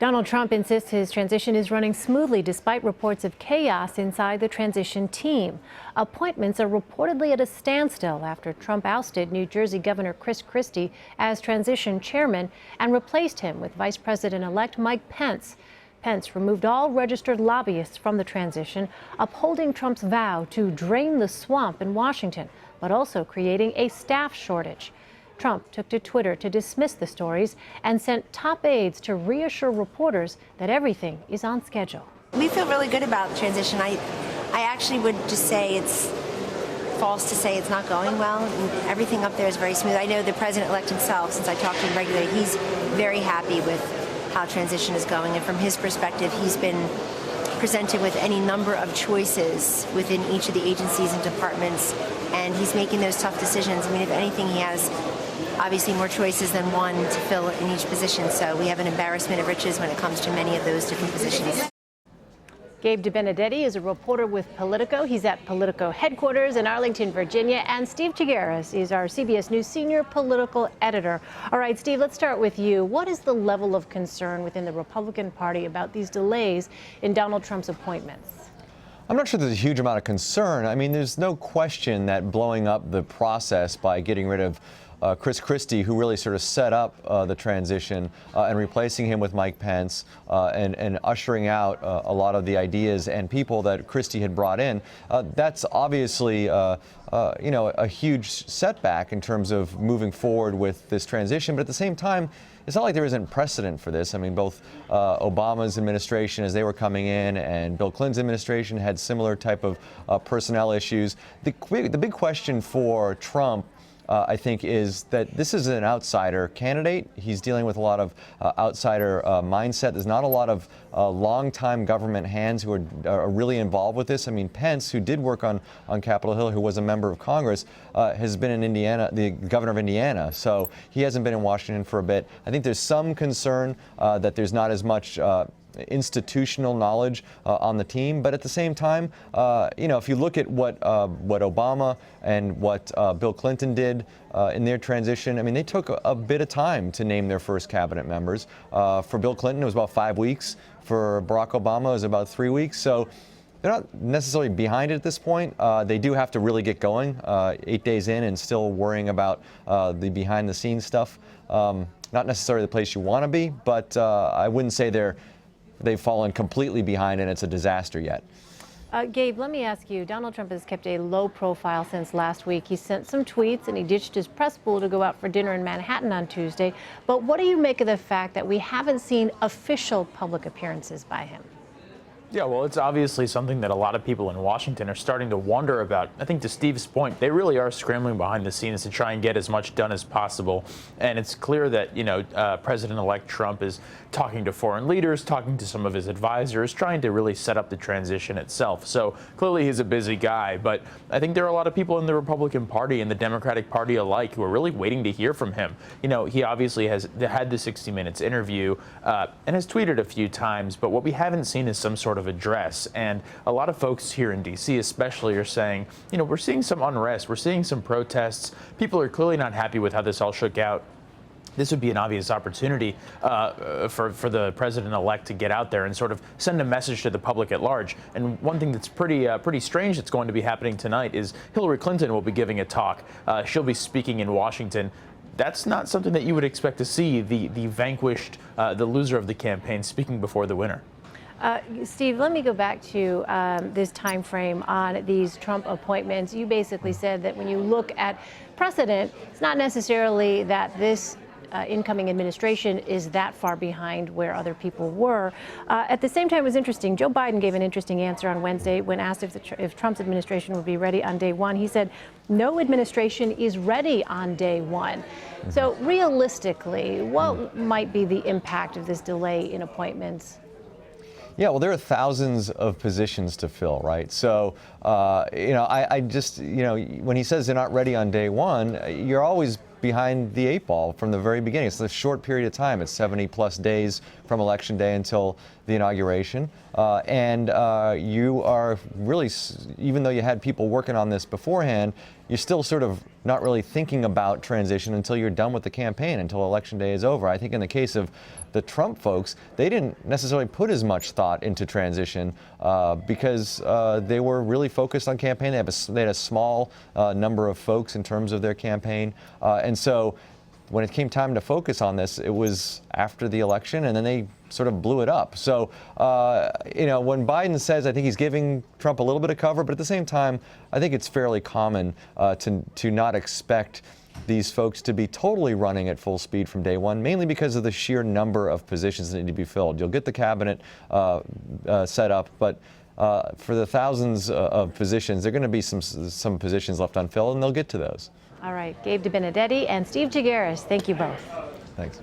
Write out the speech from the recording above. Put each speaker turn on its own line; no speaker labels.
Donald Trump insists his transition is running smoothly despite reports of chaos inside the transition team. Appointments are reportedly at a standstill after Trump ousted New Jersey Governor Chris Christie as transition chairman and replaced him with Vice President-elect Mike Pence. Pence removed all registered lobbyists from the transition, upholding Trump's vow to drain the swamp in Washington, but also creating a staff shortage. Trump took to Twitter to dismiss the stories and sent top aides to reassure reporters that everything is on schedule.
We feel really good about the transition. I actually would just say it's false to say it's not going well. Everything up there is very smooth. I know the president-elect himself, since I talk to him regularly, he's very happy with how transition is going. And from his perspective, he's been presented with any number of choices within each of the agencies and departments, and he's making those tough decisions. I mean, if anything, he has obviously more choices than one to fill in each position, so we have an embarrassment of riches when it comes to many of those different positions.
Gabe Debenedetti is a reporter with Politico. He's at Politico headquarters in Arlington, Virginia. And Steve Chaggaris is our CBS News senior political editor. All right, Steve, let's start with you. What is the level of concern within the Republican Party about these delays in Donald Trump's appointments?
I'm not sure there's a huge amount of concern. I mean, there's no question that blowing up the process by getting rid of Chris Christie, who really sort of set up the transition, and replacing him with Mike Pence, and ushering out a lot of the ideas and people that Christie had brought in. That's obviously a huge setback in terms of moving forward with this transition. But at the same time, it's not like there isn't precedent for this. I mean, both Obama's administration, as they were coming in, and Bill Clinton's administration had similar type of personnel issues. The big question for Trump, I think, is that this is an outsider candidate. He's dealing with a lot of outsider mindset. There's not a lot of longtime government hands who are really involved with this. I mean, Pence, who did work on Capitol Hill, who was a member of Congress, has been in Indiana, the governor of Indiana. So he hasn't been in Washington for a bit. I think there's some concern that there's not as much institutional knowledge on the team, but at the same time, if you look at what Obama and what Bill Clinton did in their transition, I mean, they took a bit of time to name their first cabinet members. For Bill Clinton, it was about 5 weeks. For Barack Obama, it was about 3 weeks. So they're not necessarily behind it at this point. They do have to really get going 8 days in and still worrying about the behind-the-scenes stuff. Not necessarily the place you want to be, but I wouldn't say they've fallen completely behind and it's a disaster yet.
Gabe, let me ask you, Donald Trump has kept a low profile since last week. He sent some tweets and he ditched his press pool to go out for dinner in Manhattan on Tuesday. But what do you make of the fact that we haven't seen official public appearances by him?
Yeah, well, it's obviously something that a lot of people in Washington are starting to wonder about. I think to Steve's point, they really are scrambling behind the scenes to try and get as much done as possible. And it's clear that, President-elect Trump is talking to foreign leaders, talking to some of his advisors, trying to really set up the transition itself. So clearly he's a busy guy. But I think there are a lot of people in the Republican Party and the Democratic Party alike who are really waiting to hear from him. He obviously has had the 60 Minutes interview and has tweeted a few times. But what we haven't seen is some sort of address. And a lot of folks here in D.C. especially are saying, we're seeing some unrest, we're seeing some protests. People are clearly not happy with how this all shook out. This would be an obvious opportunity for the president-elect to get out there and sort of send a message to the public at large. And one thing that's pretty strange that's going to be happening tonight is Hillary Clinton will be giving a talk. She'll be speaking in Washington. That's not something that you would expect to see the vanquished, the loser of the campaign, speaking before the winner.
Steve, let me go back to this time frame on these Trump appointments. You basically said that when you look at precedent, it's not necessarily that this incoming administration is that far behind where other people were. At the same time, it was interesting. Joe Biden gave an interesting answer on Wednesday when asked if Trump's administration would be ready on day one. He said, no administration is ready on day one. So realistically, what might be the impact of this delay in appointments?
Yeah, well, there are thousands of positions to fill, right? So, I just, when he says they're not ready on day one, you're always behind the eight ball from the very beginning. It's a short period of time. It's 70 plus days from Election Day until the inauguration. And you are really, even though you had people working on this beforehand, you're still sort of not really thinking about transition until you're done with the campaign, until Election Day is over. I think in the case of the Trump folks, they didn't necessarily put as much thought into transition because they were really focused on campaign. They had a small number of folks in terms of their campaign. And so when it came time to focus on this, it was after the election, and then they sort of blew it up. So, when Biden says, I think he's giving Trump a little bit of cover, but at the same time, I think it's fairly common to not expect these folks to be totally running at full speed from day one, mainly because of the sheer number of positions that need to be filled. You'll get the cabinet set up, but for the thousands of positions, there are going to be some positions left unfilled, and they'll get to those.
All right, Gabe Debenedetti and Steve Chaggaris, thank you both.
Thanks.